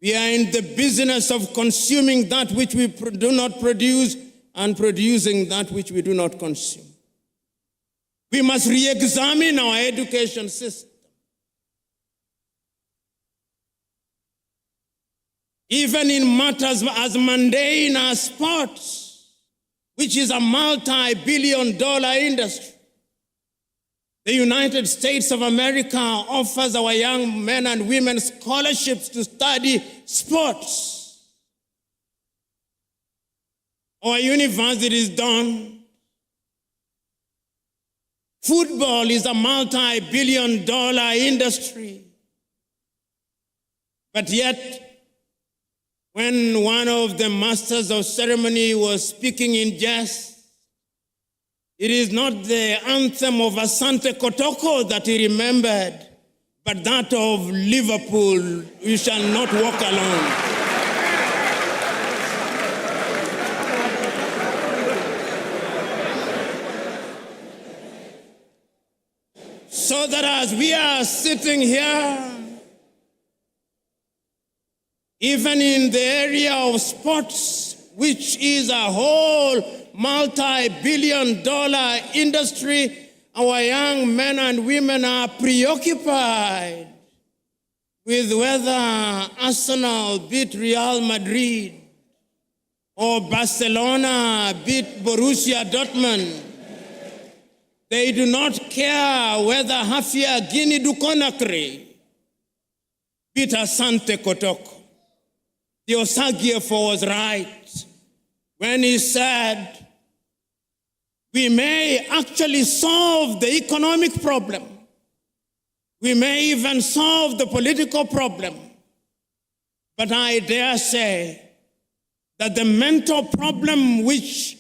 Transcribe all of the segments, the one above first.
We are in the business of consuming that which we do not produce and producing that which we do not consume. We must re-examine our education system. Even in matters as mundane as sports, which is a multi-billion-dollar industry. The United States of America offers our young men and women scholarships to study sports. Our universities don't. Football is a multi-billion-dollar industry. But yet, when one of the masters of ceremony was speaking in jest, it is not the anthem of Asante Kotoko that he remembered, but that of Liverpool, "We shall not walk alone." So that as we are sitting here, even in the area of sports, which is a whole multi-billion-dollar industry, our young men and women are preoccupied with whether Arsenal beat Real Madrid or Barcelona beat Borussia Dortmund. They do not care whether Hafia Guinea du Conakry beat Asante Kotoko. The Osagiefo was right when he said, we may actually solve the economic problem. We may even solve the political problem. But I dare say that the mental problem which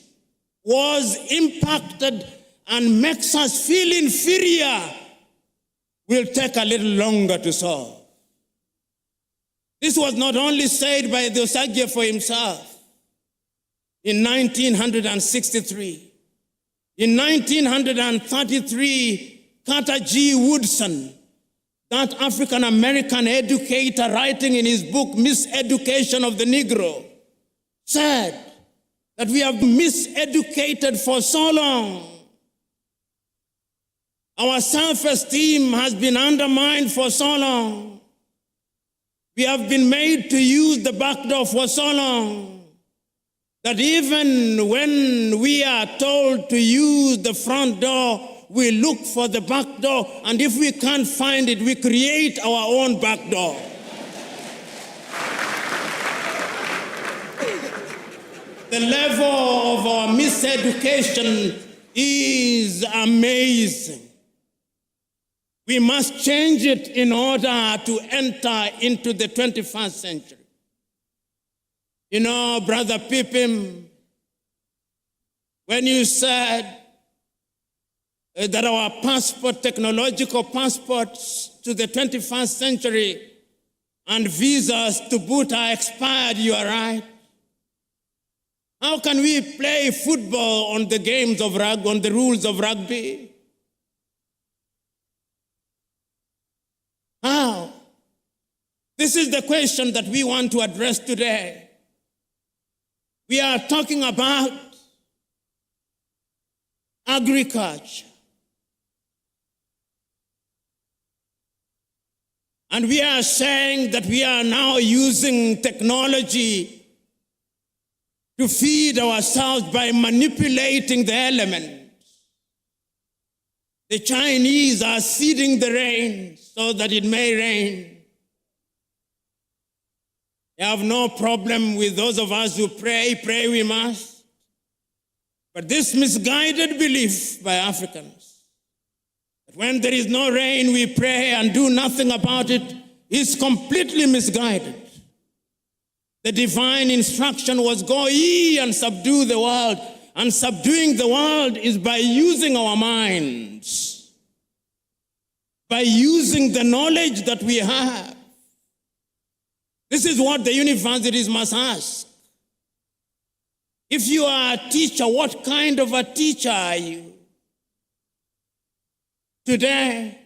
was impacted and makes us feel inferior will take a little longer to solve. This was not only said by the Osagiefo himself in 1963. In 1933, Carter G. Woodson, that African-American educator writing in his book, Miseducation of the Negro, said that we have miseducated for so long. Our self-esteem has been undermined for so long. We have been made to use the back door for so long that even when we are told to use the front door, we look for the back door, and if we can't find it, we create our own back door. The level of our miseducation is amazing. We must change it in order to enter into the 21st century. You know, Brother Pipim, when you said that our passport, technological passports to the 21st century and visas to boot are expired, you are right. How can we play football on the games of rugby, on the rules of rugby? How? This is the question that we want to address today. We are talking about agriculture. And we are saying that we are now using technology to feed ourselves by manipulating the elements. The Chinese are seeding the rain so that it may rain. They have no problem with those of us who pray we must. But this misguided belief by Africans, that when there is no rain, we pray and do nothing about it, is completely misguided. The divine instruction was go ye and subdue the world. And subduing the world is by using our minds, by using the knowledge that we have. This is what the universities must ask. If you are a teacher, what kind of a teacher are you? Today,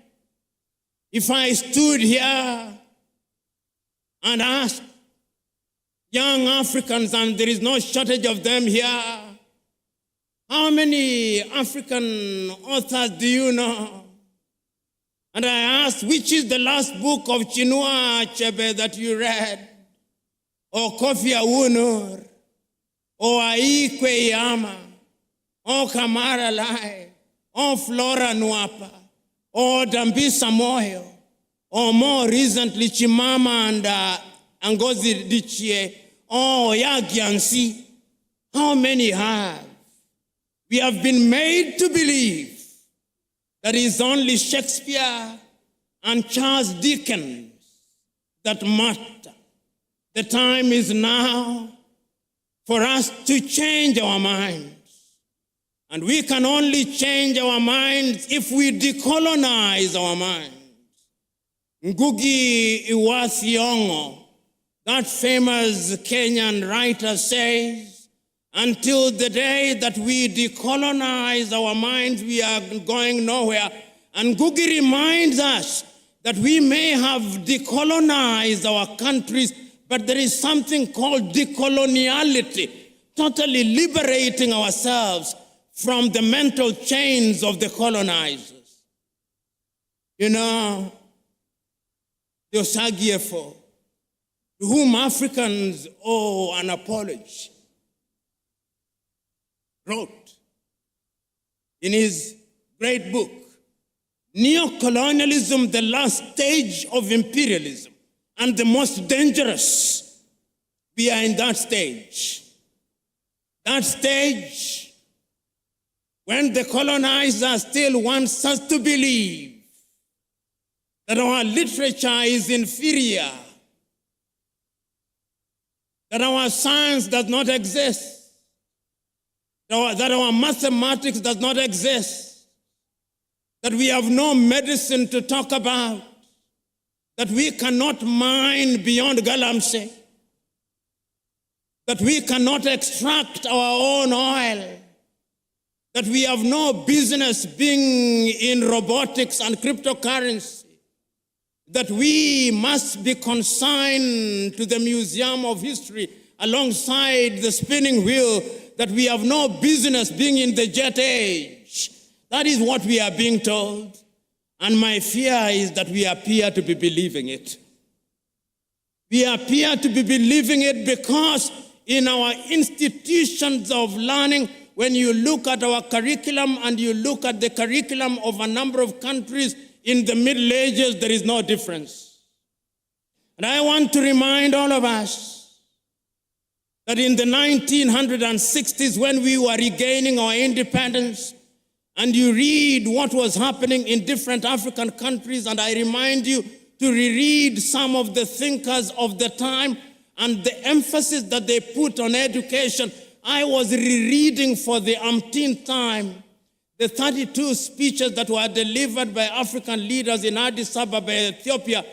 if I stood here and asked young Africans, and there is no shortage of them here. How many African authors do you know? And I asked, which is the last book of Chinua Achebe that you read? Or Kofi Awunor? Or Aikwe Iyama? Or Kamara Lai? Or Flora Nwapa? Or Dambisa Moyo? Or more recently, Chimama and Ngozi Adichie? Or Yagiansi? How many have? We have been made to believe that it is only Shakespeare and Charles Dickens that matter. The time is now for us to change our minds. And we can only change our minds if we decolonize our minds. Ngugi wa Thiong'o, that famous Kenyan writer, says, until the day that we decolonize our minds, we are going nowhere. And Ngugi reminds us that we may have decolonized our countries, but there is something called decoloniality, totally liberating ourselves from the mental chains of the colonizers. You know, the Osagiefo, to whom Africans owe an apology, wrote in his great book, Neocolonialism, the last stage of imperialism, and the most dangerous. We are in that stage. That stage when the colonizer still wants us to believe that our literature is inferior, that our science does not exist, that our mathematics does not exist, that we have no medicine to talk about, that we cannot mine beyond Galamsey, that we cannot extract our own oil, that we have no business being in robotics and cryptocurrency, that we must be consigned to the Museum of History alongside the spinning wheel, that we have no business being in the jet age. That is what we are being told. And my fear is that we appear to be believing it. We appear to be believing it because in our institutions of learning, when you look at our curriculum and you look at the curriculum of a number of countries in the Middle Ages, there is no difference. And I want to remind all of us that in the 1960s, when we were regaining our independence, and you read what was happening in different African countries, and I remind you to reread some of the thinkers of the time and the emphasis that they put on education. I was rereading for the umpteenth time the 32 speeches that were delivered by African leaders in Addis Ababa, Ethiopia,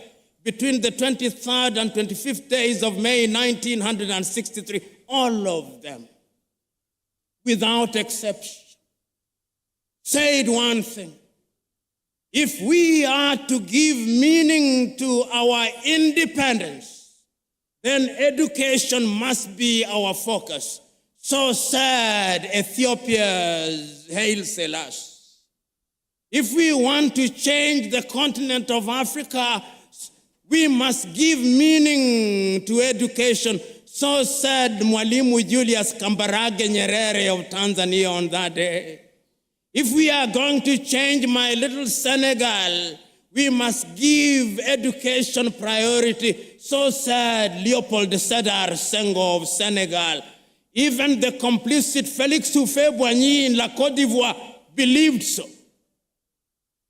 between the 23rd and 25th days of May 1963, all of them, without exception, said one thing: if we are to give meaning to our independence, then education must be our focus. So said Ethiopia's Haile Selassie. If we want to change the continent of Africa, we must give meaning to education. So said Mwalimu Julius Kambarage Nyerere of Tanzania on that day. If we are going to change my little Senegal, we must give education priority. So said Leopold Sedar Senghor of Senegal. Even the complicit Félix Houphouët-Boigny in La Côte d'Ivoire believed so.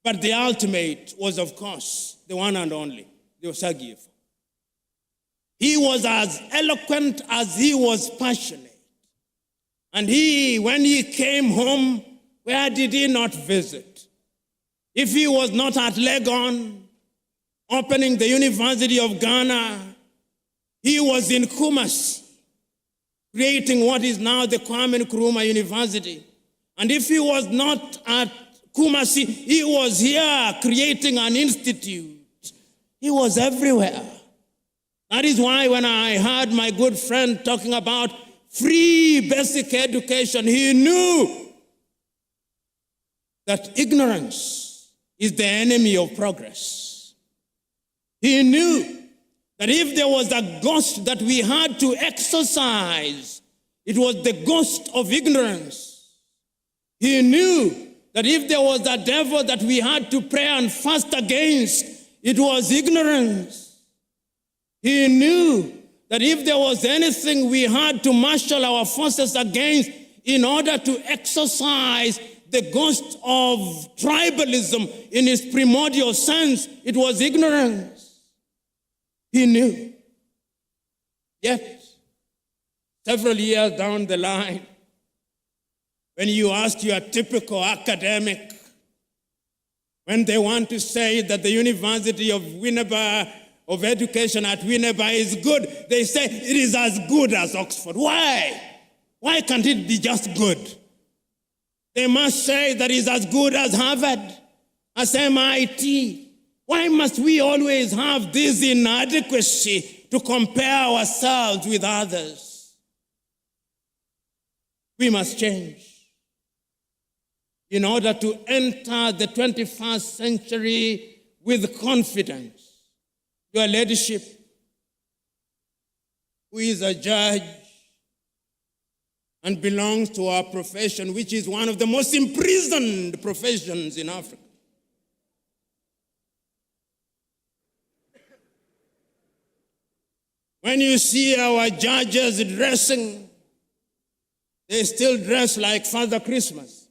But the ultimate was, of course, the one and only, the Osagiefo. He was as eloquent as he was passionate. And when he came home, where did he not visit? If he was not at Legon, opening the University of Ghana, he was in Kumasi, creating what is now the Nkrumah University. And if he was not at Kumasi, he was here creating an institute. He was everywhere. That is why when I heard my good friend talking about free basic education, he knew that ignorance is the enemy of progress. He knew that if there was a ghost that we had to exorcise, it was the ghost of ignorance. He knew that if there was a devil that we had to pray and fast against, it was ignorance. He knew that if there was anything we had to marshal our forces against in order to exorcise the ghost of tribalism in its primordial sense, it was ignorance. He knew. Yet, several years down the line, when you ask your typical academic, when they want to say that the University of Winneba, of education at Winneba is good, they say it is as good as Oxford. Why? Why can't it be just good? They must say that it is as good as Harvard, as MIT. Why must we always have this inadequacy to compare ourselves with others? We must change in order to enter the 21st century with confidence. Your leadership, who is a judge and belongs to our profession, which is one of the most imprisoned professions in Africa. When you see our judges dressing, they still dress like Father Christmas.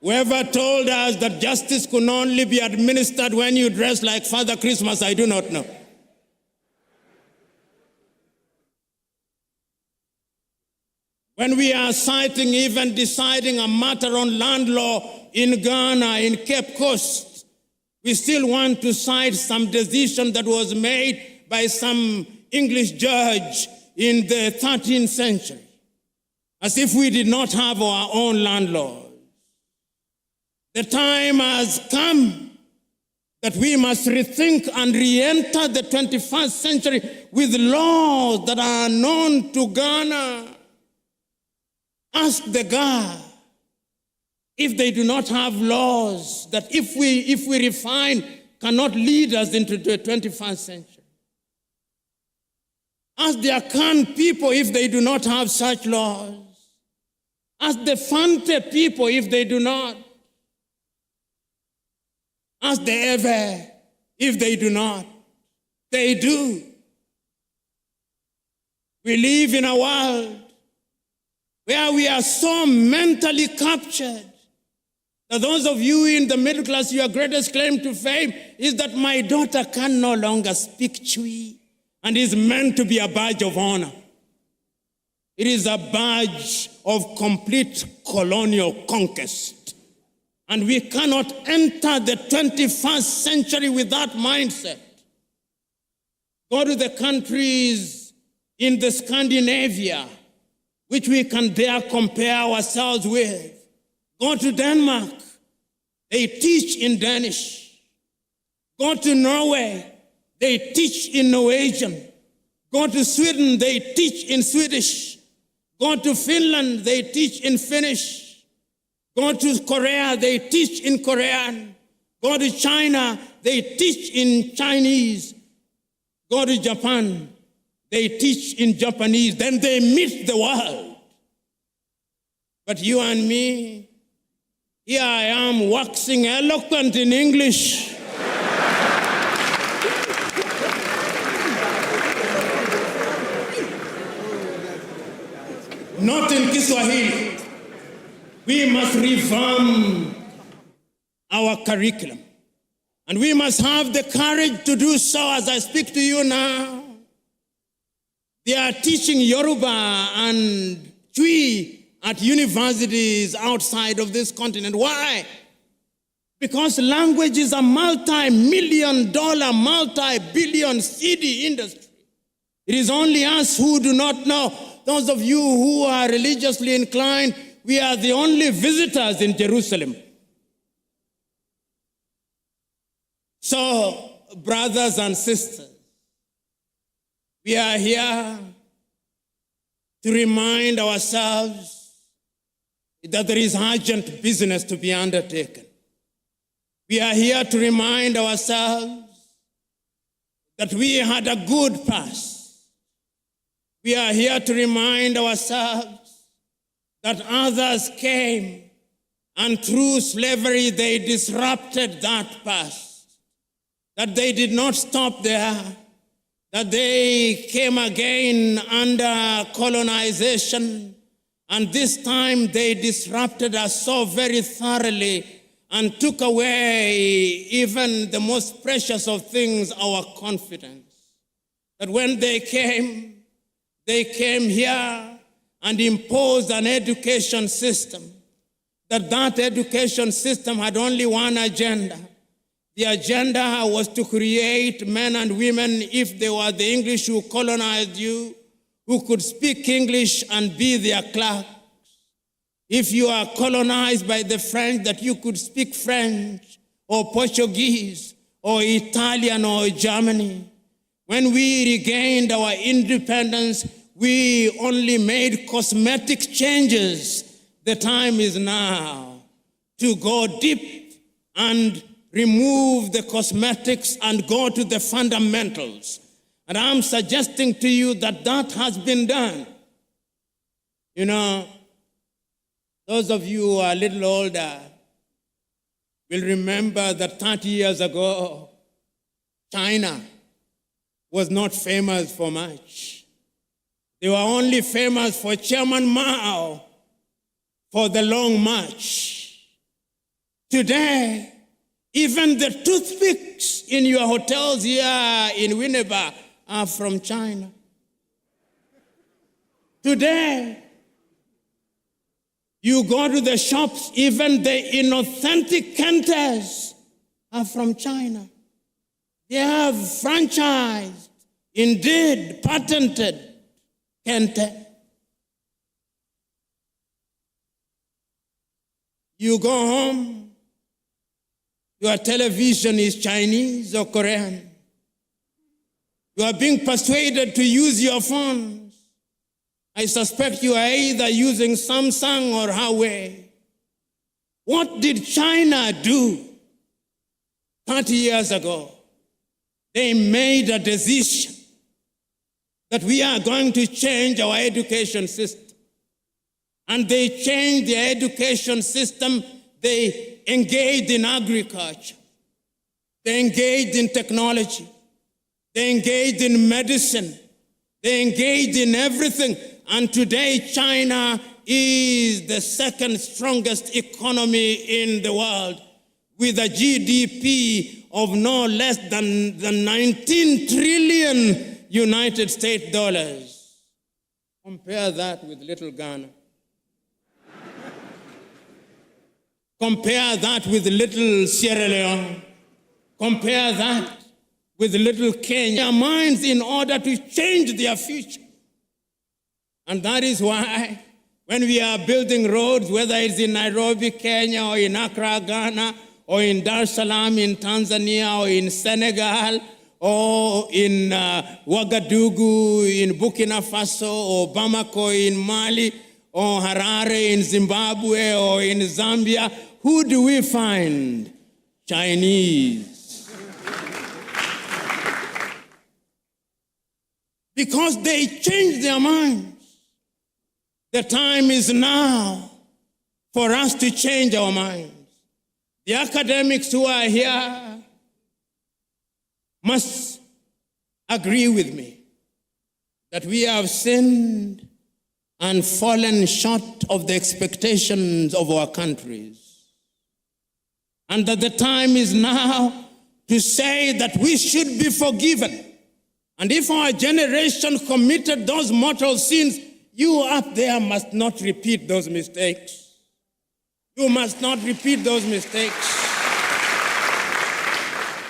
Whoever told us that justice could only be administered when you dress like Father Christmas, I do not know. When we are citing, even deciding a matter on land law in Ghana, in Cape Coast, we still want to cite some decision that was made by some English judge in the 13th century, as if we did not have our own land laws. The time has come that we must rethink and re-enter the 21st century with laws that are known to Ghana. Ask the Ga if they do not have laws that if we refine cannot lead us into the 21st century. Ask the Akan people if they do not have such laws. Ask the Fante people if they do not. Ask the Ewe if they do not. They do. We live in a world where we are so mentally captured that those of you in the middle class, your greatest claim to fame is that my daughter can no longer speak Chui and is meant to be a badge of honor. It is a badge of complete colonial conquest. And we cannot enter the 21st century with that mindset. Go to the countries in the Scandinavia, which we can dare compare ourselves with. Go to Denmark, they teach in Danish. Go to Norway, they teach in Norwegian. Go to Sweden, they teach in Swedish. Go to Finland, they teach in Finnish. Go to Korea, they teach in Korean. Go to China, they teach in Chinese. Go to Japan, they teach in Japanese. Then they meet the world. But you and me, here I am waxing eloquent in English. Not in Kiswahili. We must revamp our curriculum. And we must have the courage to do so as I speak to you now. They are teaching Yoruba and Twi at universities outside of this continent. Why? Because language is a multi-million-dollar, multi-billion cedi industry. It is only us who do not know. Those of you who are religiously inclined, we are the only visitors in Jerusalem. So, brothers and sisters, we are here to remind ourselves that there is urgent business to be undertaken. We are here to remind ourselves that we had a good past. We are here to remind ourselves that others came and through slavery they disrupted that past, that they did not stop there, that they came again under colonization, and this time they disrupted us so very thoroughly and took away even the most precious of things, our confidence. That when they came here and imposed an education system, that education system had only one agenda. The agenda was to create men and women, if they were the English who colonized you, who could speak English and be their clerks. If you are colonized by the French, that you could speak French or Portuguese or Italian or Germany. When we regained our independence, we only made cosmetic changes. The time is now to go deep and remove the cosmetics and go to the fundamentals. And I'm suggesting to you that that has been done. You know, those of you who are a little older will remember that 30 years ago, China was not famous for much. They were only famous for Chairman Mao, for the Long March. Today, even the toothpicks in your hotels here in Winneba are from China. Today, you go to the shops, even the inauthentic Kentes are from China. They have franchised, indeed patented Kente. You go home, your television is Chinese or Korean. You are being persuaded to use your phones. I suspect you are either using Samsung or Huawei. What did China do 30 years ago? They made a decision that we are going to change our education system. And they changed their education system. They engaged in agriculture. They engaged in technology. They engaged in medicine. They engaged in everything. And today, China is the second strongest economy in the world, with a GDP of no less than 19 trillion United States dollars. Compare that with little Ghana. Compare that with little Sierra Leone. Compare that with little Kenya. Their minds in order to change their future. And that is why when we are building roads, whether it's in Nairobi, Kenya, or in Accra, Ghana, or in Dar es Salaam in Tanzania, or in Senegal, or in Ouagadougou in Burkina Faso, or Bamako in Mali, or Harare in Zimbabwe, or in Zambia, who do we find? Chinese. Because they changed their minds. The time is now for us to change our minds. The academics who are here must agree with me that we have sinned and fallen short of the expectations of our countries. And that the time is now to say that we should be forgiven. And if our generation committed those mortal sins, you up there must not repeat those mistakes. You must not repeat those mistakes.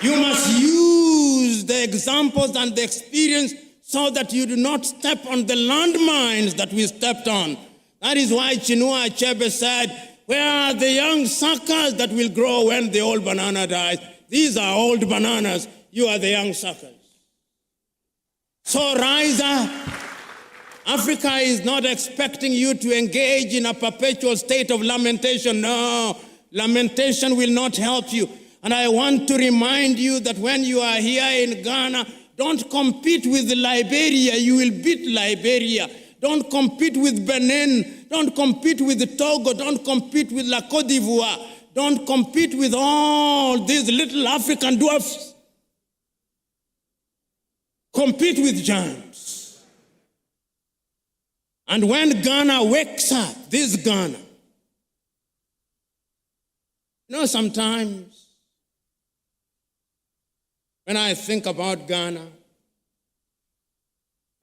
You must use the examples and the experience so that you do not step on the landmines that we stepped on. That is why Chinua Achebe said, where are the young suckers that will grow when the old banana dies? These are old bananas. You are the young suckers. So rise up. Africa is not expecting you to engage in a perpetual state of lamentation. No, lamentation will not help you. And I want to remind you that when you are here in Ghana, don't compete with Liberia. You will beat Liberia. Don't compete with Benin. Don't compete with Togo. Don't compete with La Côte d'Ivoire. Don't compete with all these little African dwarfs. Compete with giants. And when Ghana wakes up, this Ghana, sometimes when I think about Ghana,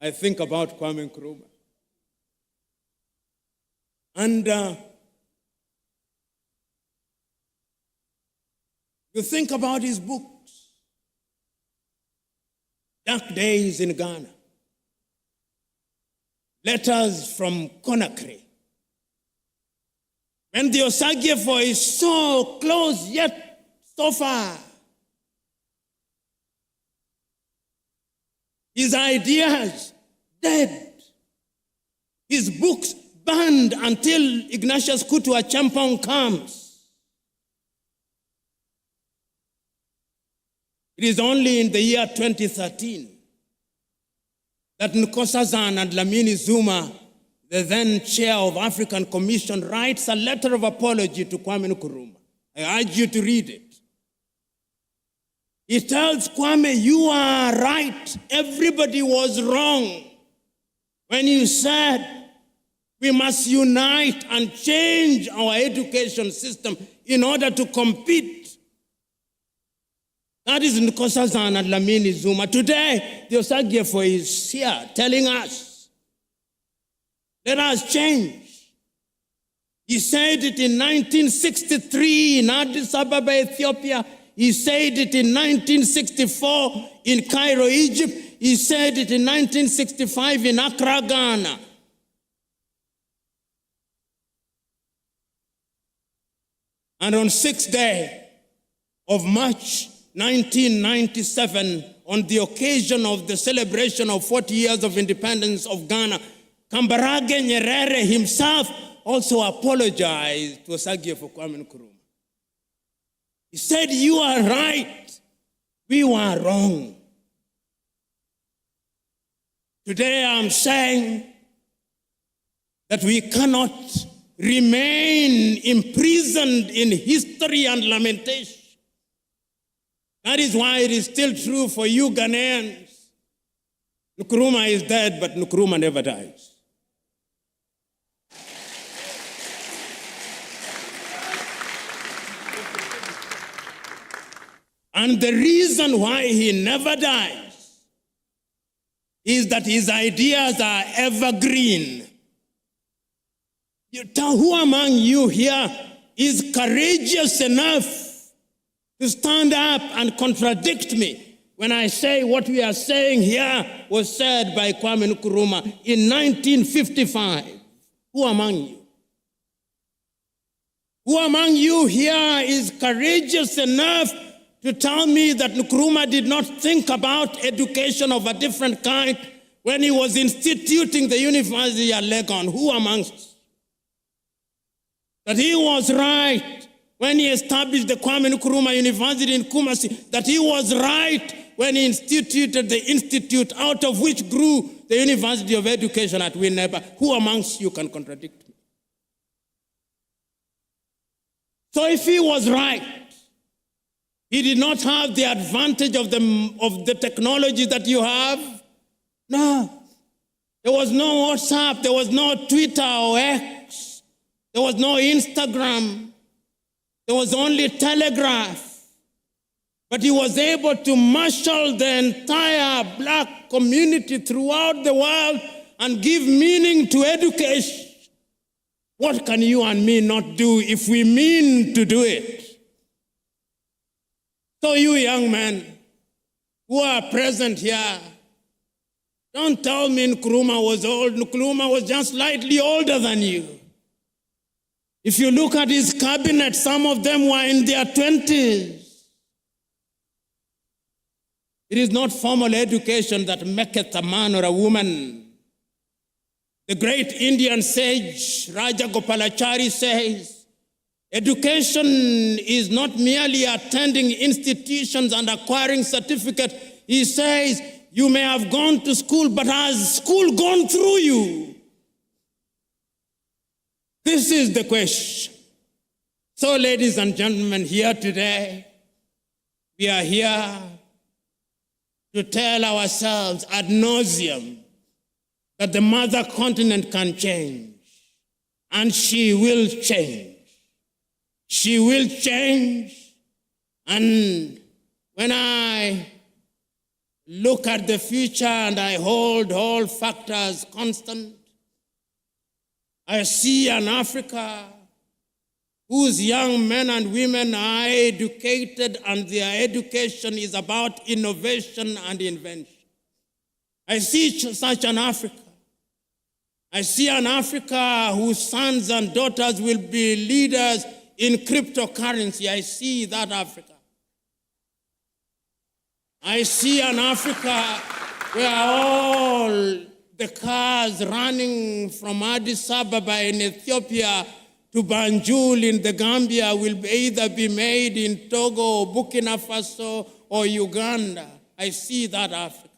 I think about Kwame Nkrumah. And you think about his books, Dark Days in Ghana, Letters from Conakry. When the Osagyefo is so close yet so far, his ideas dead, his books banned until Ignatius Kutu Acheampong comes. It is only in the year 2013 that Nkosazana and Dlamini Zuma, the then chair of African Commission, writes a letter of apology to Kwame Nkrumah. I urge you to read it. He tells Kwame, you are right. Everybody was wrong when you said we must unite and change our education system in order to compete. That is Nkosazana and Dlamini Zuma. Today, the Osagyefo is here telling us, let us change. He said it in 1963 in Addis Ababa, Ethiopia. He said it in 1964 in Cairo, Egypt. He said it in 1965 in Accra, Ghana. And on 6th day of March 1997, on the occasion of the celebration of 40 years of independence of Ghana, Kambarage Nyerere himself also apologized to Osagyefo Kwame Nkrumah. He said, you are right, we were wrong. Today I'm saying that we cannot remain imprisoned in history and lamentation. That is why it is still true for you Ghanaians. Nkrumah is dead, but Nkrumah never dies. And the reason why he never dies is that his ideas are evergreen. Who among you here is courageous enough to stand up and contradict me when I say what we are saying here was said by Kwame Nkrumah in 1955? Who among you? Who among you here is courageous enough to tell me that Nkrumah did not think about education of a different kind when he was instituting the university at Legon? Who amongst us? That he was right when he established the Kwame Nkrumah University in Kumasi, that he was right when he instituted the institute out of which grew the University of Education at Winneba. Who amongst you can contradict me? So if he was right, he did not have the advantage of the technology that you have? No. There was no WhatsApp, there was no Twitter or X, there was no Instagram, there was only Telegraph. But he was able to marshal the entire black community throughout the world and give meaning to education. What can you and me not do if we mean to do it? So you young men who are present here, don't tell me Nkrumah was old. Nkrumah was just slightly older than you. If you look at his cabinet, some of them were in their 20s. It is not formal education that maketh a man or a woman. The great Indian sage Raja Gopalachari says, education is not merely attending institutions and acquiring certificates. He says, you may have gone to school, but has school gone through you? This is the question. So, ladies and gentlemen, here today, we are here to tell ourselves ad nauseum that the mother continent can change, and she will change. She will change, and when I look at the future and I hold all factors constant, I see an Africa whose young men and women are educated and their education is about innovation and invention. I see such an Africa. I see an Africa whose sons and daughters will be leaders in cryptocurrency. I see that Africa. I see an Africa where all the cars running from Addis Ababa in Ethiopia to Banjul in the Gambia will either be made in Togo or Burkina Faso or Uganda. I see that Africa.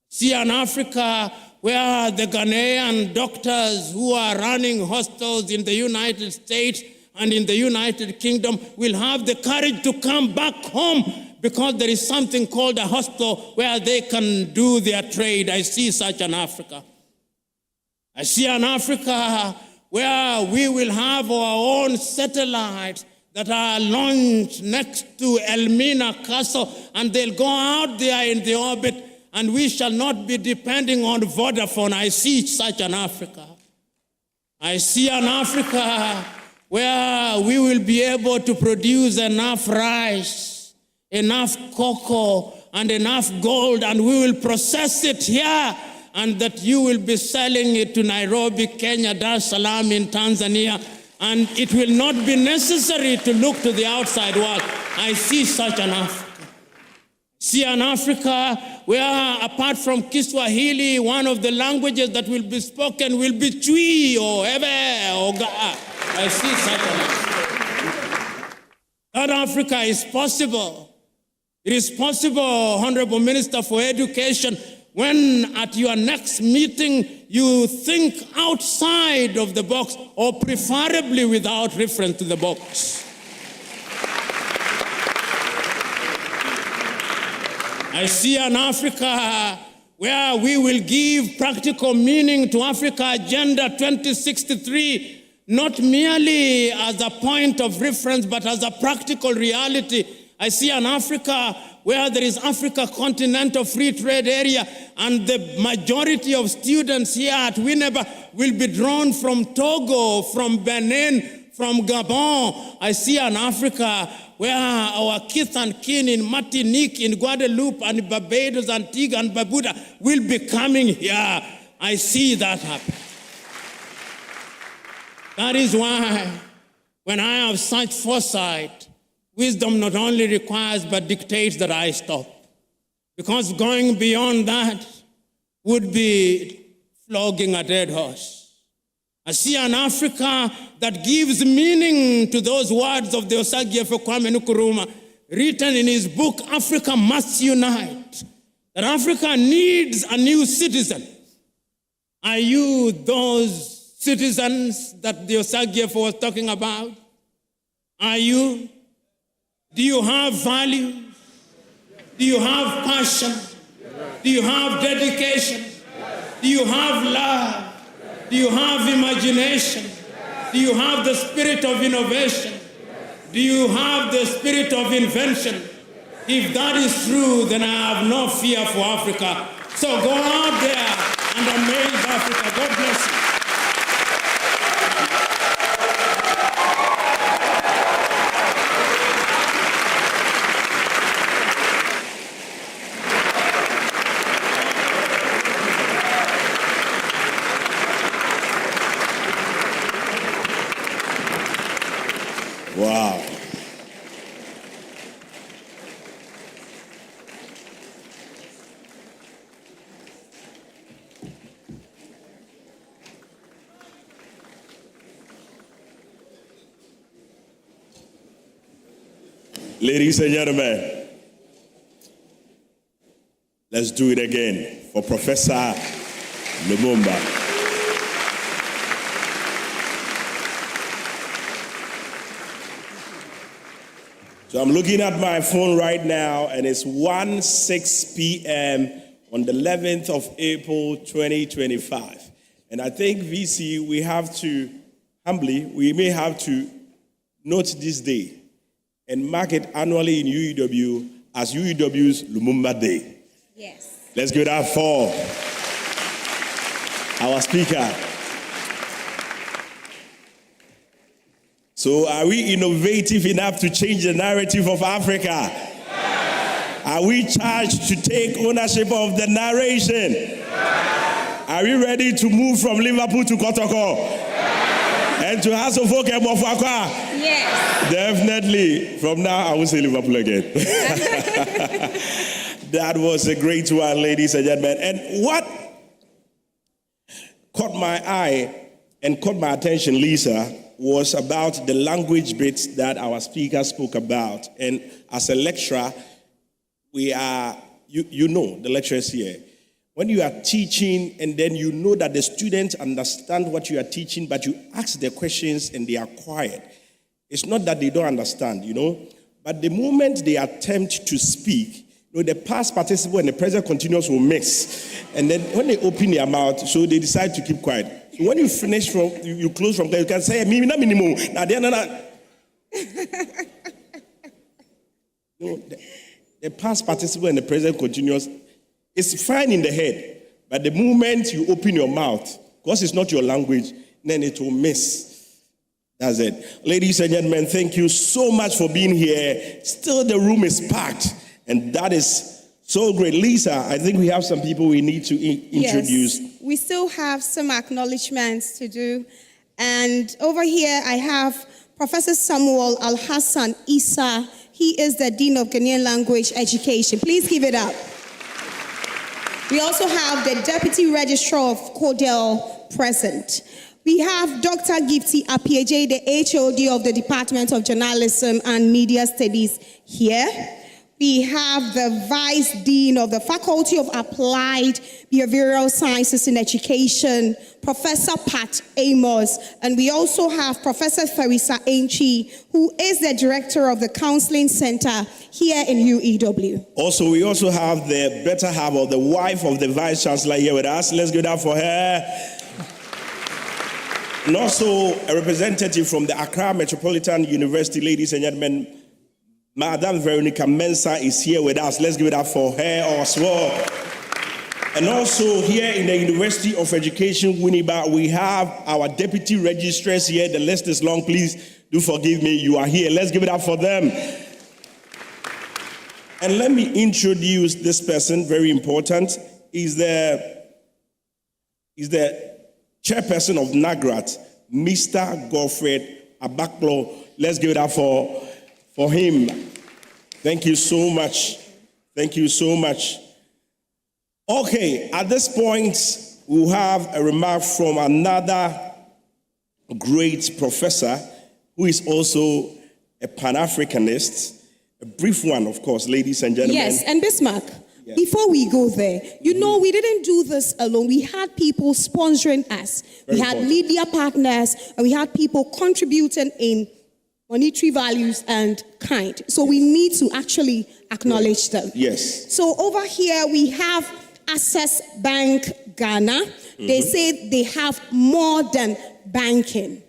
See an Africa where the Ghanaian doctors who are running hospitals in the United States and in the United Kingdom will have the courage to come back home because there is something called a hospital where they can do their trade. I see such an Africa. I see an Africa where we will have our own satellites that are launched next to Elmina Castle, and they'll go out there in the orbit, and we shall not be depending on Vodafone. I see such an Africa. I see an Africa where we will be able to produce enough rice, enough cocoa, and enough gold, and we will process it here, and that you will be selling it to Nairobi, Kenya, Dar es Salaam in Tanzania, and it will not be necessary to look to the outside world. I see such an Africa. See an Africa where, apart from Kiswahili, one of the languages that will be spoken will be Twi or Ebe or Ga. I see such an Africa. That Africa is possible. It is possible, Honorable Minister for Education, when at your next meeting you think outside of the box, or preferably without reference to the box. I see an Africa where we will give practical meaning to Africa Agenda 2063, not merely as a point of reference, but as a practical reality. I see an Africa where there is Africa Continental Free Trade Area, and the majority of students here at Winneba will be drawn from Togo, from Benin, from Gabon. I see an Africa where our kith and kin in Martinique, in Guadeloupe, and Barbados, Antigua, and Barbuda will be coming here. I see that happen. That is why, when I have such foresight, wisdom not only requires but dictates that I stop. Because going beyond that would be flogging a dead horse. I see an Africa that gives meaning to those words of the Osagyefo Kwame Nkrumah, written in his book, Africa Must Unite, that Africa needs a new citizen. Are you those citizens that the Osagyefo was talking about? Are you? Do you have value? Do you have passion? Do you have dedication? Do you have love? Do you have imagination? Do you have the spirit of innovation? Do you have the spirit of invention? If that is true, then I have no fear for Africa. So go out there and amaze Africa. God bless you. Wow. Ladies and gentlemen, let's do it again for Professor Lumumba. So I'm looking at my phone right now, and it's 1:06 p.m. on the 11th of April, 2025. And I think, VC, we may have to note this day and mark it annually in UEW as UEW's Lumumba Day. Yes. Let's give it up for our speaker. So are we innovative enough to change the narrative of Africa? Are we charged to take ownership of the narration? Are we ready to move from Liverpool to Kotoko? And to House of Folk and Mofakwa? Yes. Definitely. From now, I will say Liverpool again. That was a great one, ladies and gentlemen. And what caught my eye and caught my attention, Lisa, was about the language bits that our speaker spoke about. And as a lecturer, we are, you know, the lecturers here. When you are teaching and then you know that the students understand what you are teaching, but you ask the questions and they are quiet. It's not that they don't understand, but the moment they attempt to speak, the past participle and the present continuous will mix. And then when they open their mouth, so they decide to keep quiet. So when you finish you close from there, you can say, minimum. The past participle and the present continuous is fine in the head, but the moment you open your mouth, because it's not your language, then it will miss. That's it. Ladies and gentlemen, thank you so much for being here. Still, the room is packed, and that is so great. Lisa, I think we have some people we need to introduce. Yes, we still have some acknowledgements to do. And over here, I have Professor Samuel Al-Hassan Issa. He is the Dean of Ghanaian Language Education. Please give it up. We also have the Deputy Registrar of CODEL present. We have Dr. Gifty Apieje, the HOD of the Department of Journalism and Media Studies here. We have the Vice Dean of the Faculty of Applied Behavioral Sciences in Education, Professor Pat Amos. And we also have Professor Theresa Ainchi, who is the Director of the Counseling Center here in UEW. We also have the better half of the wife of the Vice Chancellor here with us. Let's give it up for her. And also a representative from the Accra Metropolitan University, ladies and gentlemen, Madam Veronica Mensah is here with us. Let's give it up for her as well. And also here in the University of Education, Winneba, we have our deputy registrars here. The list is long. Please do forgive me. You are here. Let's give it up for them. And let me introduce this person, very important. He's the chairperson of NAGRAT, Mr. Godfred Abaklo. Let's give it up for him. Thank you so much. Thank you so much. Okay, at this point, we'll have a remark from another great professor who is also a Pan-Africanist. A brief one, of course, ladies and gentlemen. Yes, and Bismarck, before we go there, we didn't do this alone. We had people sponsoring us. We had media partners, and we had people contributing in monetary values and kind. So we need to actually acknowledge them. Yes. So over here we have Access Bank Ghana. They say they have more than banking.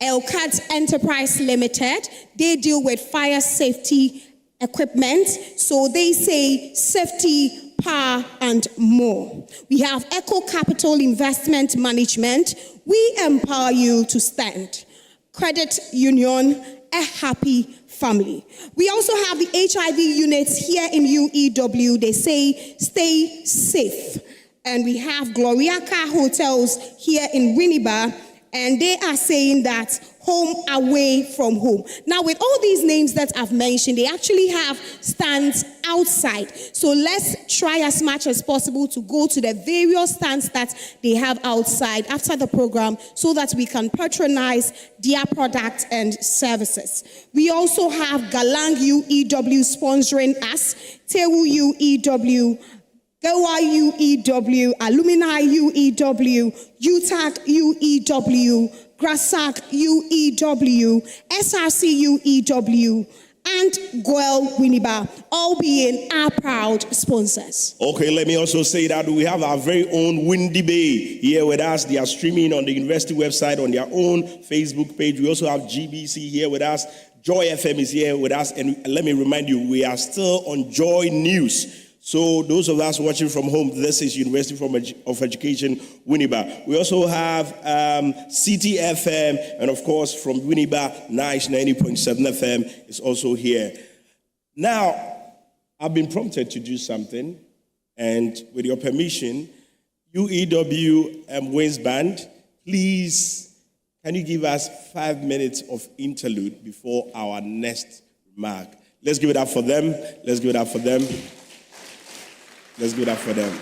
Elcat Enterprise Limited, they deal with fire safety equipment. So they say safety, power, and more. We have Eco Capital Investment Management. We empower you to stand. Credit Union, a happy family. We also have the HIV units here in UEW. They say stay safe. And we have Gloriaca Hotels here in Winneba, and they are saying that home away from home. Now, with all these names that I've mentioned, they actually have stands outside. So let's try as much as possible to go to the various stands that they have outside after the program so that we can patronize their products and services. We also have Galang UEW sponsoring us, Tewu UEW, Goa UEW, Alumni UEW, UTAC UEW, Grasak UEW, SRC UEW, and Goel Winneba, all being our proud sponsors. Okay, let me also say that we have our very own Windy Bay here with us. They are streaming on the university website on their own Facebook page. We also have GBC here with us. Joy FM is here with us. And let me remind you, we are still on JoyNews. So those of us watching from home, this is University of Education, Winneba. We also have CTFM, and of course from Winneba, Nice 90.7 FM is also here. Now, I've been prompted to do something, and with your permission, UEW Wings Band, please, can you give us 5 minutes of interlude before our next remark? Let's give it up for them. Let's give it up for them. Let's give it up for them.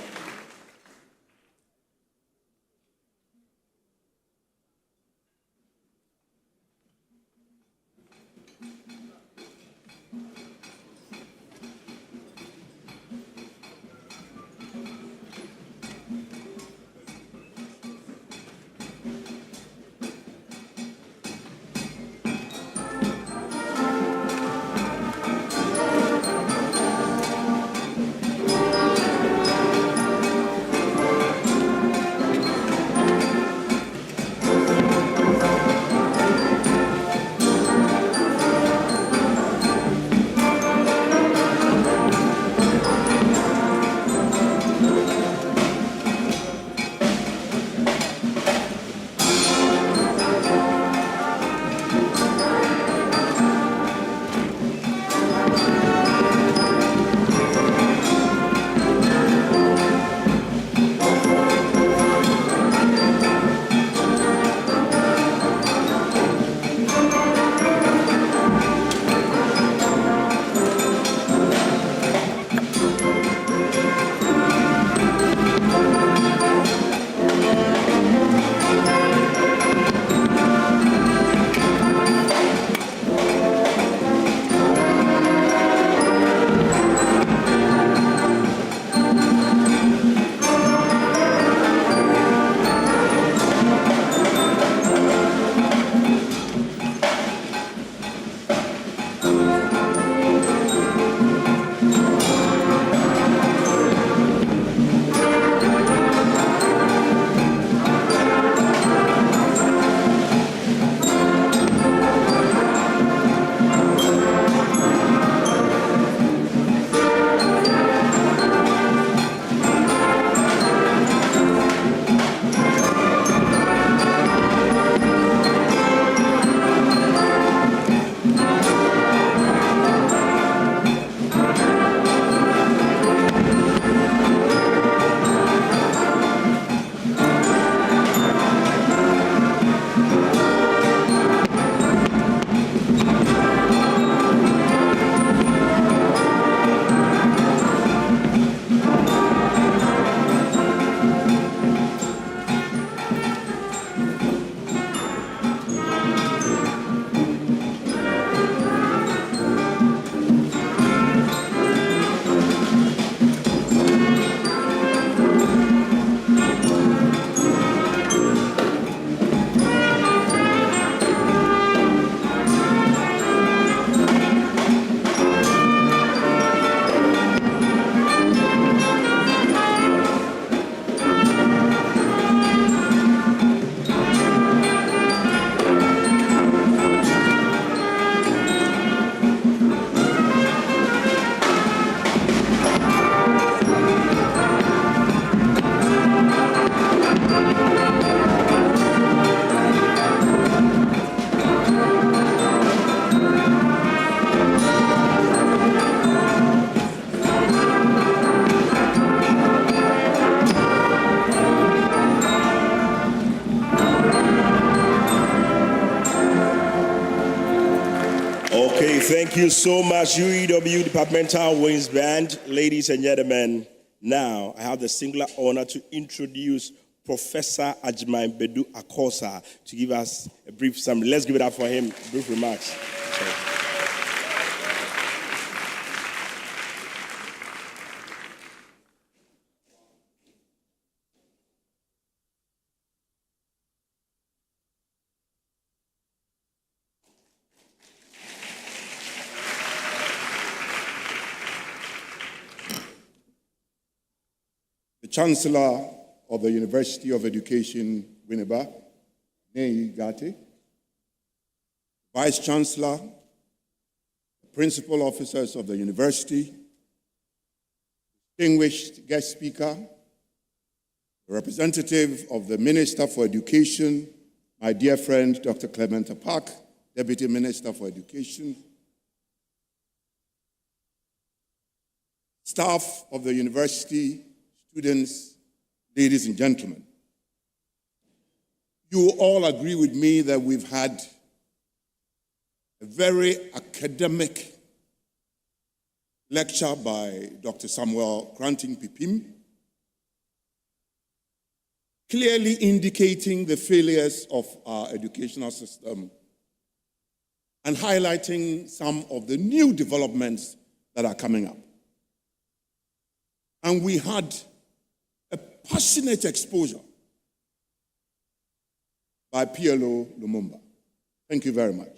Thank you so much, UEW Departmental Wings Band. Ladies and gentlemen, now I have the singular honor to introduce Professor Ajman Bedu Akosa to give us a brief summary. Let's give it up for him, brief remarks. The Chancellor of the University of Education, Winneba, Nei Gati, Vice Chancellor, Principal Officers of the University, distinguished guest speaker, the representative of the Minister for Education, my dear friend, Dr. Clement Apak, Deputy Minister for Education, staff of the university, students, ladies and gentlemen, you all agree with me that we've had a very academic lecture by Dr. Samuel Granting Pipim, clearly indicating the failures of our educational system and highlighting some of the new developments that are coming up. And we had a passionate exposure by PLO Lumumba. Thank you very much.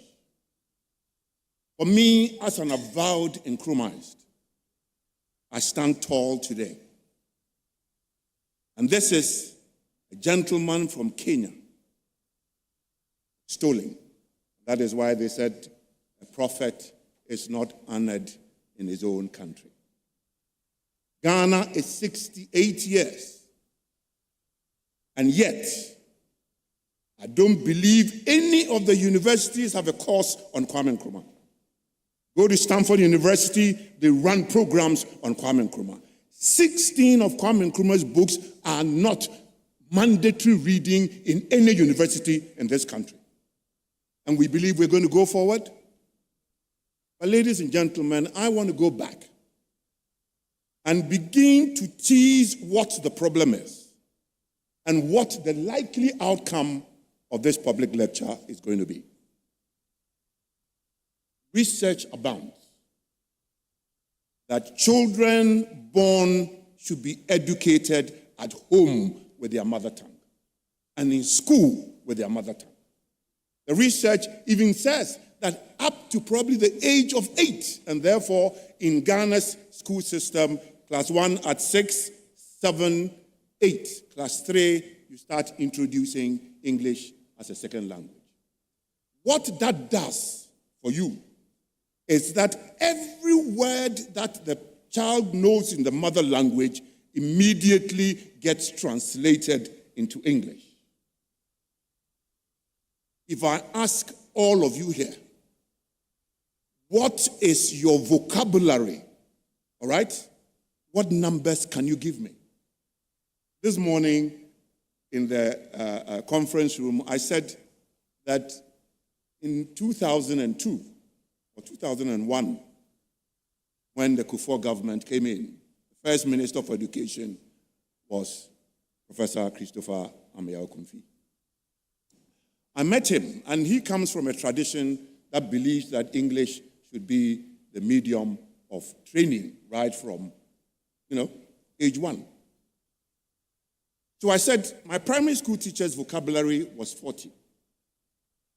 For me, as an avowed Nkrumahist, I stand tall today. And this is a gentleman from Kenya, Stoling. That is why they said a prophet is not honored in his own country. Ghana is 68 years. And yet, I don't believe any of the universities have a course on Kwame Nkrumah. Go to Stanford University, they run programs on Kwame Nkrumah. 16 of Kwame Nkrumah's books are not mandatory reading in any university in this country. And we believe we're going to go forward. But ladies and gentlemen, I want to go back and begin to tease what the problem is and what the likely outcome of this public lecture is going to be. Research abounds that children born should be educated at home with their mother tongue and in school with their mother tongue. The research even says that up to probably the age of 8, and therefore in Ghana's school system, class 1 at 6, 7, 8. Class 3, you start introducing English as a second language. What that does for you is that every word that the child knows in the mother language immediately gets translated into English. If I ask all of you here, what is your vocabulary? All right? What numbers can you give me? This morning in the conference room, I said that in 2002 or 2001, when the Kufuor government came in, the first Minister for Education was Professor Christopher Ameyaw-Kumfi. I met him, and he comes from a tradition that believes that English should be the medium of training right from, age 1. So I said, my primary school teacher's vocabulary was 40.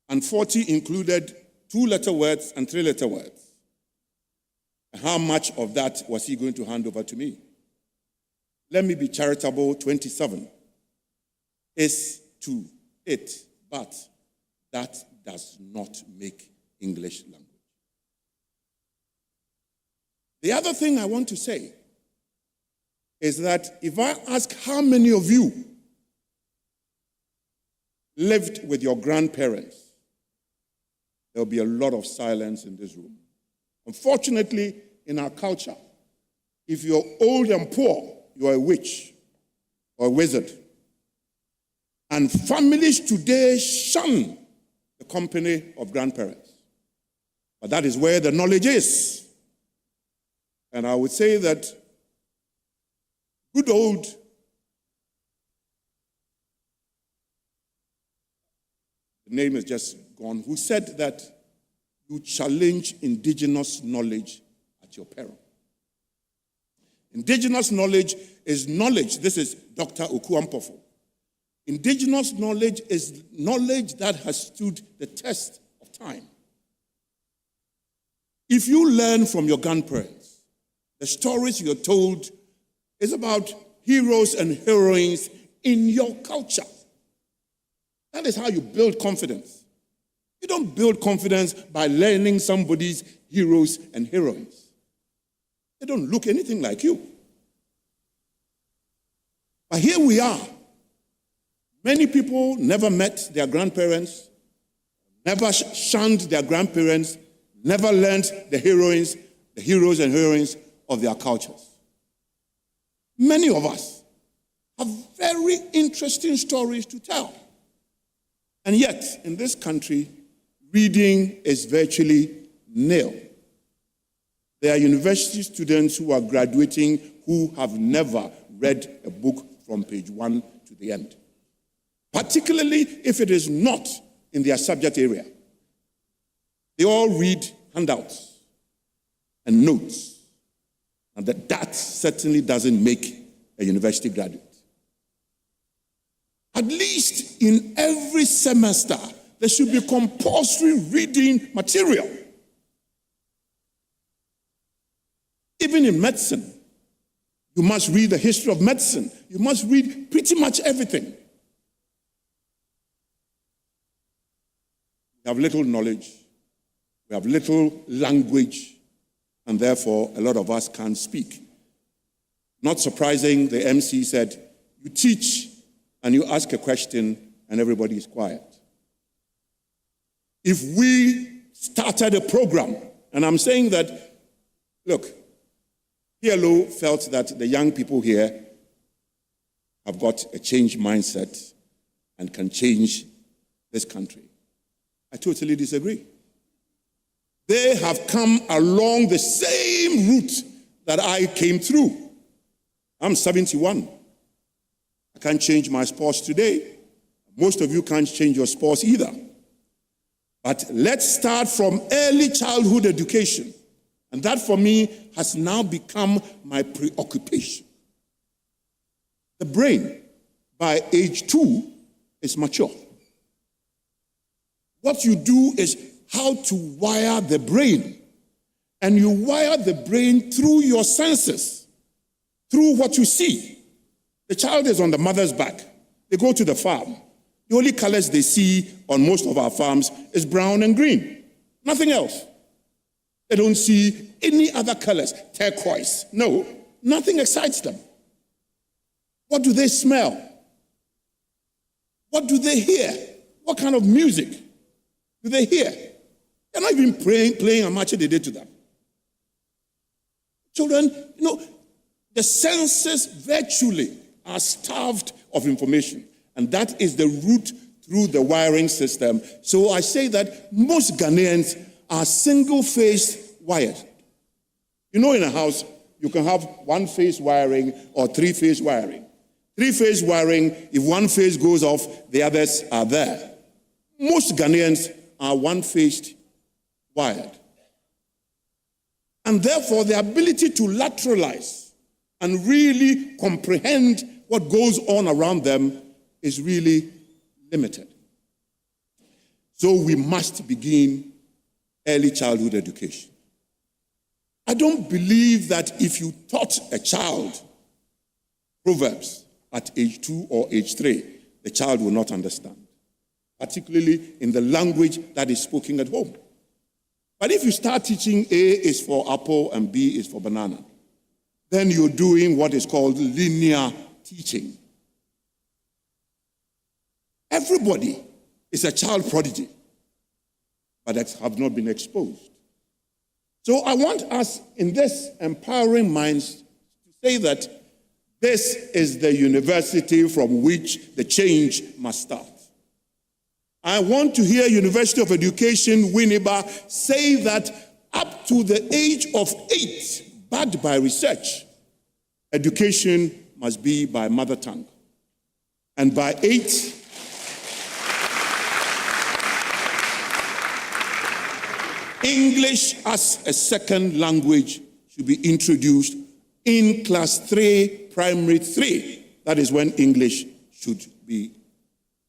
And 40 included 2-letter words and 3-letter words. How much of that was he going to hand over to me? Let me be charitable, 27 is to it, but that does not make English language. The other thing I want to say is that if I ask how many of you lived with your grandparents, there'll be a lot of silence in this room. Unfortunately, in our culture, if you're old and poor, you're a witch or a wizard. And families today shun the company of grandparents. But that is where the knowledge is. And I would say that good old the name is just gone, who said that you challenge indigenous knowledge at your peril. Indigenous knowledge is knowledge. This is Dr. Okuampofo. Indigenous knowledge is knowledge that has stood the test of time. If you learn from your grandparents, the stories you're told is about heroes and heroines in your culture. That is how you build confidence. You don't build confidence by learning somebody's heroes and heroines. They don't look anything like you. But here we are. Many people never met their grandparents, never shunned their grandparents, never learned the heroes and heroines of their cultures. Many of us have very interesting stories to tell. And yet, in this country, reading is virtually nil. There are university students who are graduating who have never read a book from page 1 to the end, particularly if it is not in their subject area. They all read handouts and notes, and that certainly doesn't make a university graduate. At least in every semester, there should be compulsory reading material. Even in medicine, you must read the history of medicine. You must read pretty much everything. We have little knowledge, we have little language, and therefore a lot of us can't speak. Not surprising, the MC said, you teach and you ask a question and everybody is quiet. If we started a program, and I'm saying that, look, PLO felt that the young people here have got a changed mindset and can change this country. I totally disagree. They have come along the same route that I came through. I'm 71. I can't change my spouse today. Most of you can't change your spouse either. But let's start from early childhood education. And that for me has now become my preoccupation. The brain, by age 2, is mature. What you do is how to wire the brain. And you wire the brain through your senses, through what you see. The child is on the mother's back. They go to the farm. The only colors they see on most of our farms is brown and green. Nothing else. They don't see any other colors. Turquoise. No, nothing excites them. What do they smell? What do they hear? What kind of music do they hear? They're not even playing a match they did to them. Children, the senses virtually are starved of information. And that is the route through the wiring system. So I say that most Ghanaians are single-phase wired. In a house, you can have one-phase wiring or three-phase wiring. Three-phase wiring, if one phase goes off, the others are there. Most Ghanaians are one-phased wired. And therefore, the ability to lateralize and really comprehend what goes on around them is really limited. So we must begin early childhood education. I don't believe that if you taught a child Proverbs at age 2 or age 3, the child will not understand, particularly in the language that is spoken at home. But if you start teaching A is for apple and B is for banana, then you're doing what is called linear teaching. Everybody is a child prodigy, but have not been exposed. So I want us in this Empowering Minds to say that this is the university from which the change must start. I want to hear University of Education, Winneba, say that up to the age of 8, backed by research, education must be by mother tongue. And by 8, English as a second language should be introduced in class 3, primary 3. That is when English should be.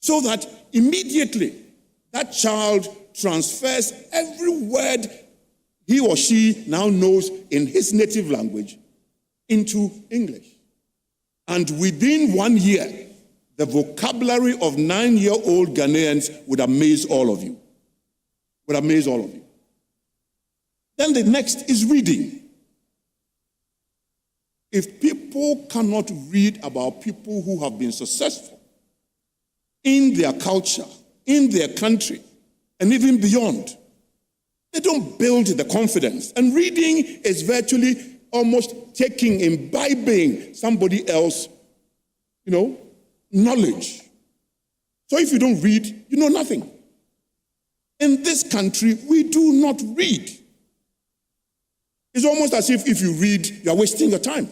So that immediately that child transfers every word he or she now knows in his native language into English. And within 1 year, the vocabulary of 9-year-old Ghanaians would amaze all of you. Would amaze all of you. Then the next is reading. If people cannot read about people who have been successful in their culture, in their country, and even beyond, they don't build the confidence. And reading is virtually almost imbibing somebody else, knowledge. So if you don't read, you know nothing. In this country, we do not read. It's almost as if you read, you are wasting your time.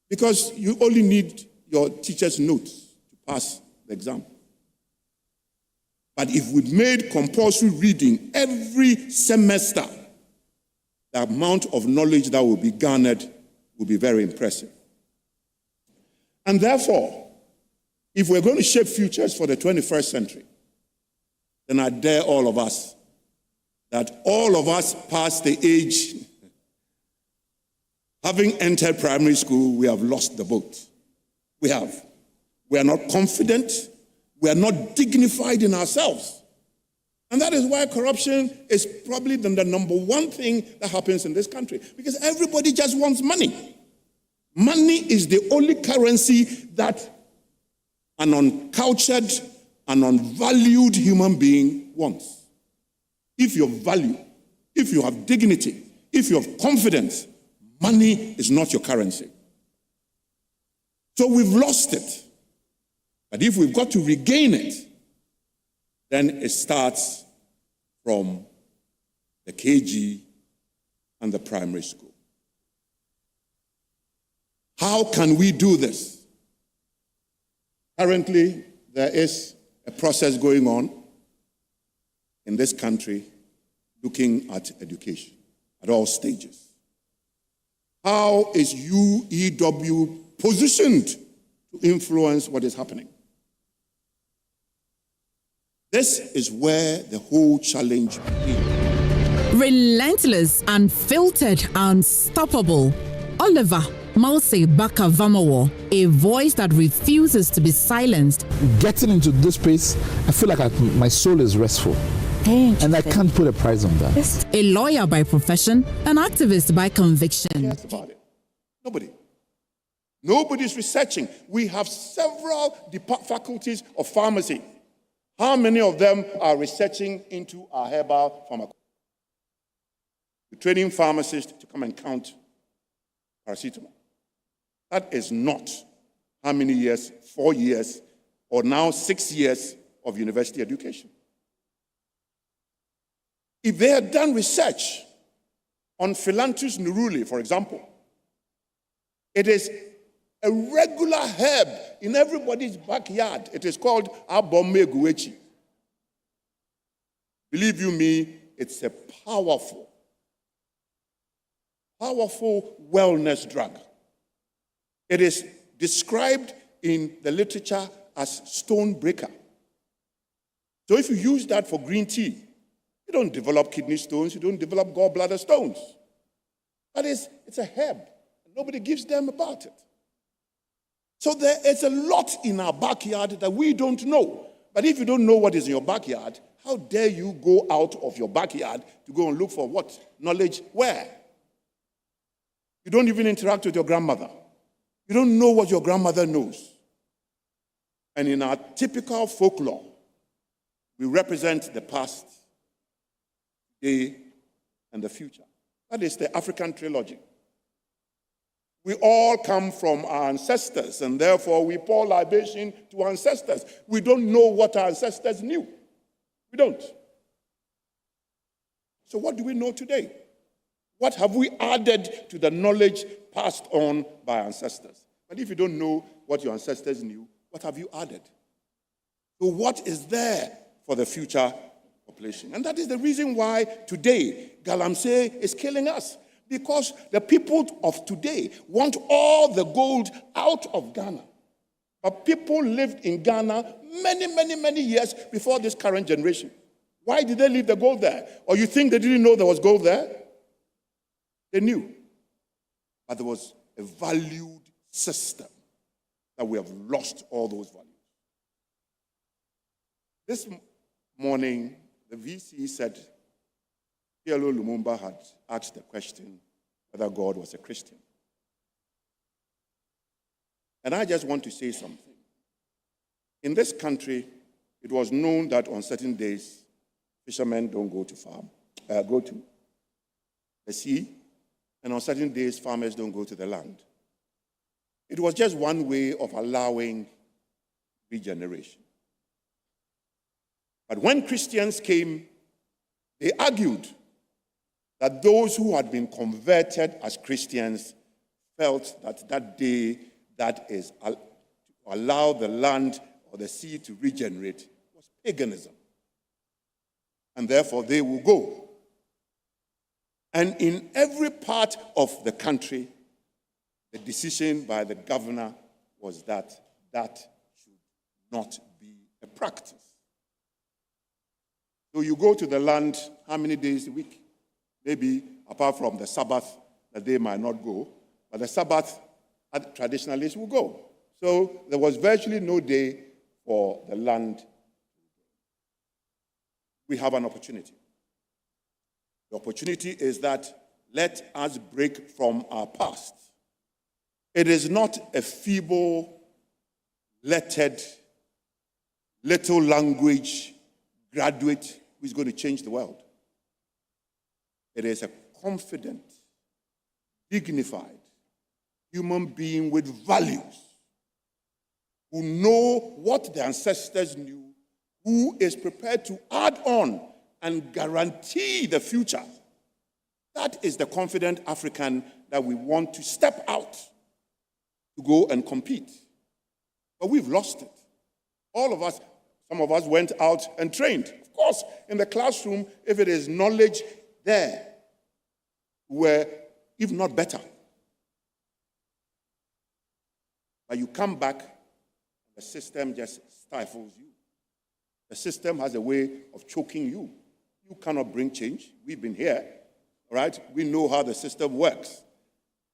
Because you only need your teacher's notes to pass the exam. But if we made compulsory reading every semester, the amount of knowledge that will be garnered will be very impressive. And therefore, if we're going to shape futures for the 21st century, then I dare all of us that all of us past the age, having entered primary school, we have lost the boat. We have. We are not confident. We are not dignified in ourselves. And that is why corruption is probably the number one thing that happens in this country. Because everybody just wants money. Money is the only currency that an uncultured, an unvalued human being wants. If you value, if you have dignity, if you have confidence, money is not your currency. So we've lost it. But if we've got to regain it, then it starts from the KG and the primary school. How can we do this? Currently, there is a process going on in this country looking at education at all stages. How is UEW positioned to influence what is happening? This is where the whole challenge begins. Relentless, unfiltered, unstoppable. Oliver Mose Baka-Vamawo, a voice that refuses to be silenced. Getting into this space, I feel like my soul is restful. And I can't put a price on that. A lawyer by profession, an activist by conviction. Yes, about it. Nobody. Nobody's researching. We have several faculties of pharmacy. How many of them are researching into our herbal pharmacology? We're training pharmacists to come and count paracetamol. That is not how many years, 4 years, or now 6 years of university education. If they had done research on Philanthus neruli, for example, it is a regular herb in everybody's backyard. It is called abomeguechi. Believe you me, it's a powerful wellness drug. It is described in the literature as stone breaker. So if you use that for green tea, you don't develop kidney stones, you don't develop gallbladder stones. But it's a herb. Nobody gives them about it. So there is a lot in our backyard that we don't know. But if you don't know what is in your backyard, how dare you go out of your backyard to go and look for what? Knowledge where? You don't even interact with your grandmother. You don't know what your grandmother knows. And in our typical folklore, we represent the past, today, and the future. That is the African trilogy. We all come from our ancestors, and therefore we pour libation to ancestors. We don't know what our ancestors knew. We don't. So what do we know today? What have we added to the knowledge passed on by ancestors? And if you don't know what your ancestors knew, what have you added? So what is there for the future population? And that is the reason why today Galamsey is killing us. Because the people of today want all the gold out of Ghana. But people lived in Ghana many years before this current generation. Why did they leave the gold there? Or you think they didn't know there was gold there? They knew. But there was a valued system that we have lost all those values. This morning, the VC said PLO Lumumba had asked the question whether God was a Christian. And I just want to say something. In this country, it was known that on certain days, fishermen don't go to the sea, and on certain days, farmers don't go to the land. It was just one way of allowing regeneration. But when Christians came, they argued that those who had been converted as Christians felt that that day, that is, to allow the land or the sea to regenerate, was paganism. And therefore, they will go. And in every part of the country, the decision by the governor was that that should not be a practice. So you go to the land how many days a week? Maybe apart from the Sabbath, that they might not go, but the Sabbath, traditionalists will go. So there was virtually no day for the land. We have an opportunity. The opportunity is that let us break from our past. It is not a feeble-lettered, little language graduate who is going to change the world. It is a confident, dignified human being with values, who know what the ancestors knew, who is prepared to add on and guarantee the future. That is the confident African that we want to step out to go and compete. But we've lost it. All of us, some of us went out and trained. Of course, in the classroom, if it is knowledge there, we're if not better. But you come back, the system just stifles you. The system has a way of choking you. You cannot bring change. We've been here, all right? We know how the system works,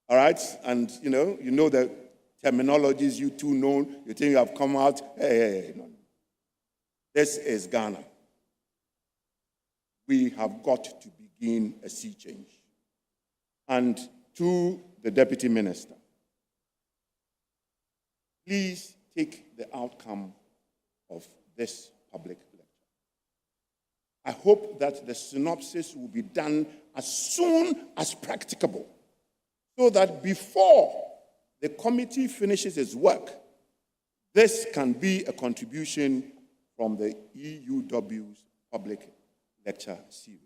all right? And, you know the terminologies you two know. You think you have come out. Hey, no. This is Ghana. We have got to begin a sea change. And to the Deputy Minister, please take the outcome of this public lecture. I hope that the synopsis will be done as soon as practicable, so that before the committee finishes its work, this can be a contribution from the EUW's public lecture series.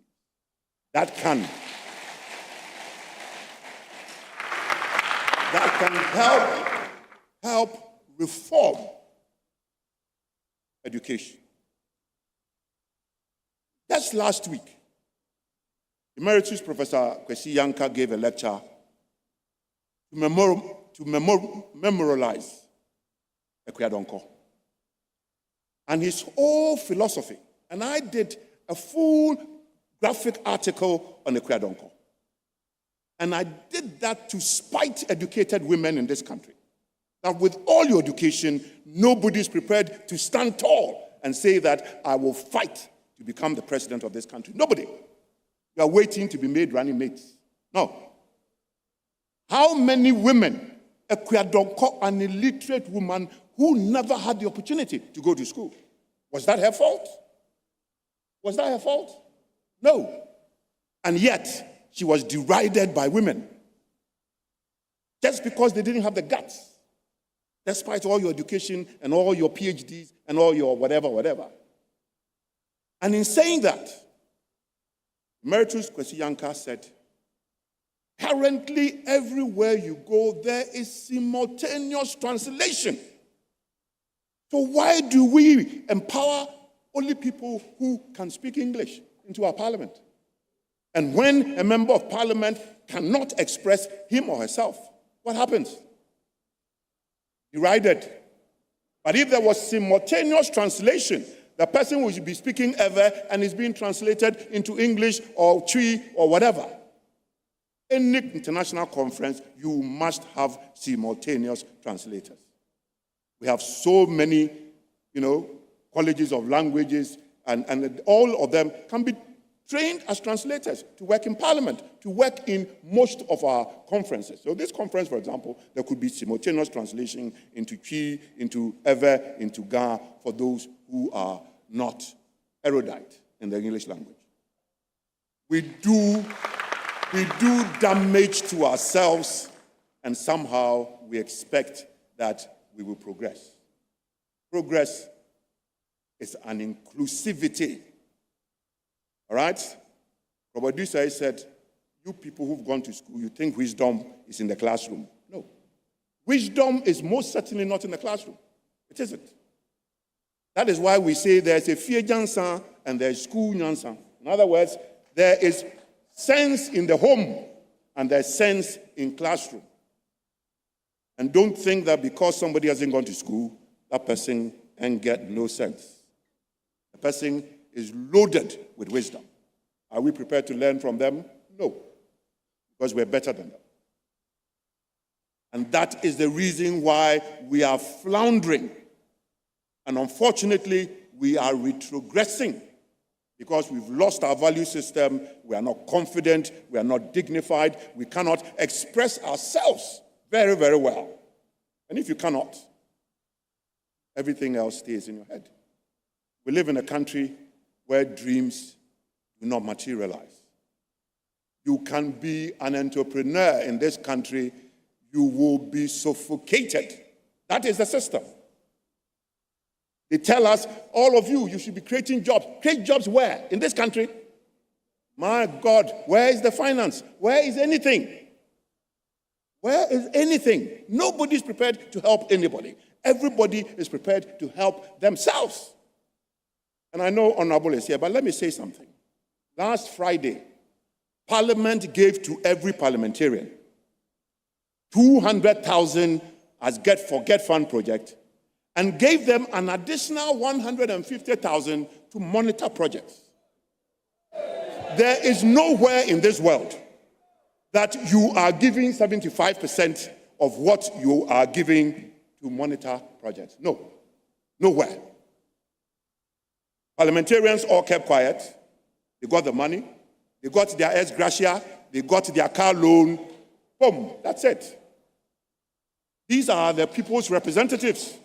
That can help reform education. Just last week, Emeritus Professor Kwesi Yanka gave a lecture to memorialize Ekweadonko and his whole philosophy. And I did a full graphic article on Ekweadonko. And I did that to spite educated women in this country. That with all your education, nobody is prepared to stand tall and say that I will fight to become the president of this country. Nobody. You are waiting to be made running mates. No. How many women, Ekweadonko, an illiterate woman who never had the opportunity to go to school? Was that her fault? Was that her fault? No. And yet, she was derided by women. just because they didn't have the guts, despite all your education and all your PhDs and all your whatever. And in saying that, Emeritus Kwesi Yankah said, currently, everywhere you go, there is simultaneous translation. So why do we empower only people who can speak English into our parliament? And when a member of parliament cannot express him or herself, what happens? Derided. But if there was simultaneous translation, the person will be speaking ever and is being translated into English or Twi or whatever. Any international conference, you must have simultaneous translators. We have so many, colleges of languages, and all of them can be trained as translators to work in parliament, to work in most of our conferences. So this conference, for example, there could be simultaneous translation into Twi, into Ewe, into Ga, for those who are not erudite in the English language. We do damage to ourselves, and somehow we expect that we will progress. Progress is an inclusivity. All right? Robert Dussay said, you people who've gone to school, you think wisdom is in the classroom. No. Wisdom is most certainly not in the classroom. It isn't. That is why we say there's a fear jansan and there's school jansan. In other words, there is sense in the home and there's sense in classroom. And don't think that because somebody hasn't gone to school, that person can get no sense. The person is loaded with wisdom. Are we prepared to learn from them? No, because we're better than them. And that is the reason why we are floundering. And unfortunately, we are retrogressing because we've lost our value system. We are not confident. We are not dignified. We cannot express ourselves very, very well. And if you cannot, everything else stays in your head. We live in a country where dreams do not materialize. You can be an entrepreneur in this country, you will be suffocated. That is the system. They tell us, all of you should be creating jobs. Create jobs where? In this country? My God, where is the finance? Where is anything? Where is anything? Nobody is prepared to help anybody. Everybody is prepared to help themselves. And I know Honorable is here, but let me say something. Last Friday, Parliament gave to every parliamentarian 200,000 as Get for Get Fund project and gave them an additional 150,000 to monitor projects. There is nowhere in this world that you are giving 75% of what you are giving to monitor projects. No, nowhere. Parliamentarians all kept quiet. They got the money. They got their ex gratia. They got their car loan. Boom, that's it. These are the people's representatives.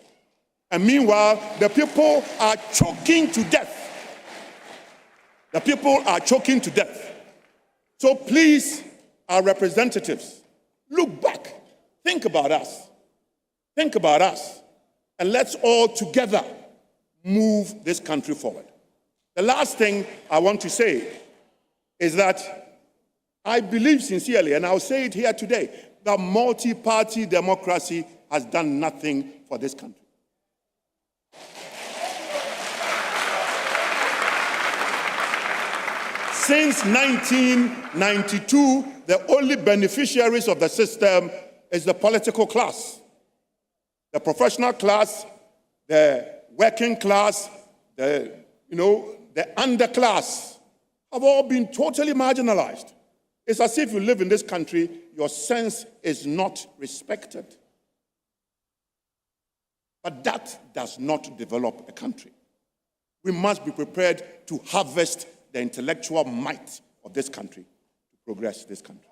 And meanwhile, the people are choking to death. The people are choking to death. So please, our representatives, look back. Think about us. Think about us. And let's all together move this country forward. The last thing I want to say is that I believe sincerely, and I'll say it here today, that multi-party democracy has done nothing for this country. Since 1992, the only beneficiaries of the system is the political class. The professional class, the working class, the underclass have all been totally marginalized. It's as if you live in this country, your sense is not respected. But that does not develop a country. We must be prepared to harvest the intellectual might of this country to progress this country.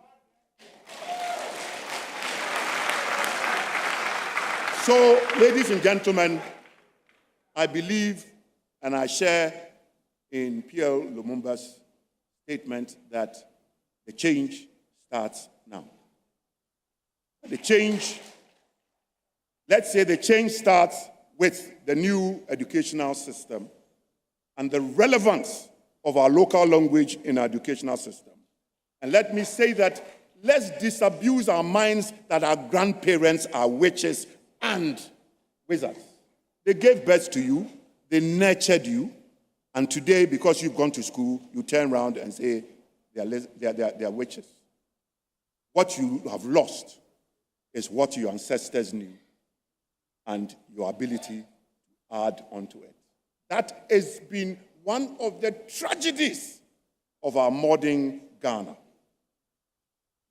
So, ladies and gentlemen, I believe and I share in Pierre Lumumba's statement that the change starts now. The change, let's say the change starts with the new educational system and the relevance of our local language in our educational system. And let me say that let's disabuse our minds that our grandparents are witches and wizards. They gave birth to you, they nurtured you, and today, because you've gone to school, you turn around and say they are witches. What you have lost is what your ancestors knew and your ability to add onto it. That has been one of the tragedies of our modern Ghana.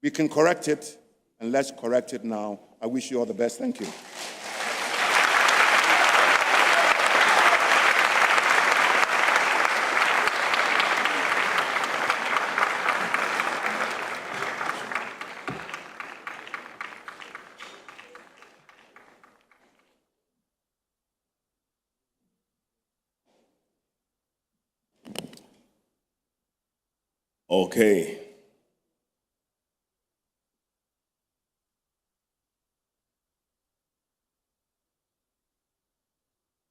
We can correct it, and let's correct it now. I wish you all the best. Thank you. Okay.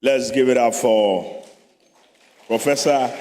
Let's give it up for Professor